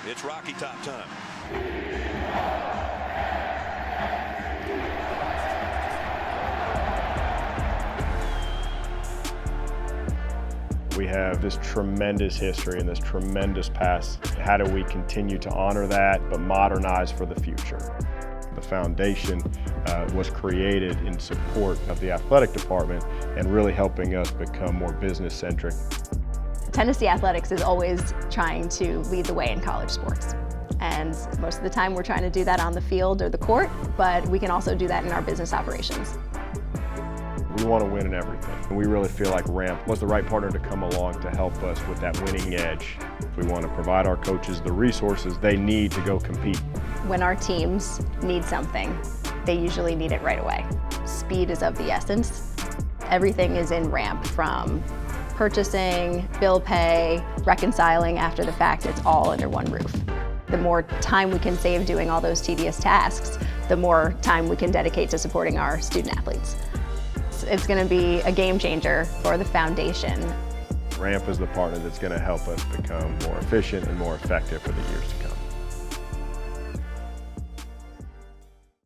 It's Rocky Top time. We have this tremendous history and this tremendous past. How do we continue to honor that but modernize for the future? The foundation was created in support of the athletic department and really helping us become more business-centric. Tennessee Athletics is always trying to lead the way in college sports. And most of the time we're trying to do that on the field or the court, but we can also do that in our business operations. We want to win in everything. We really feel like Ramp was the right partner to come along to help us with that winning edge. We want to provide our coaches the resources they need to go compete. When our teams need something, they usually need it right away. Speed is of the essence. Everything is in Ramp, from purchasing, bill pay, reconciling after the fact. It's all under one roof. The more time we can save doing all those tedious tasks, the more time we can dedicate to supporting our student athletes. It's going to be a game changer for the foundation. Ramp is the partner that's going to help us become more efficient and more effective for the years to come.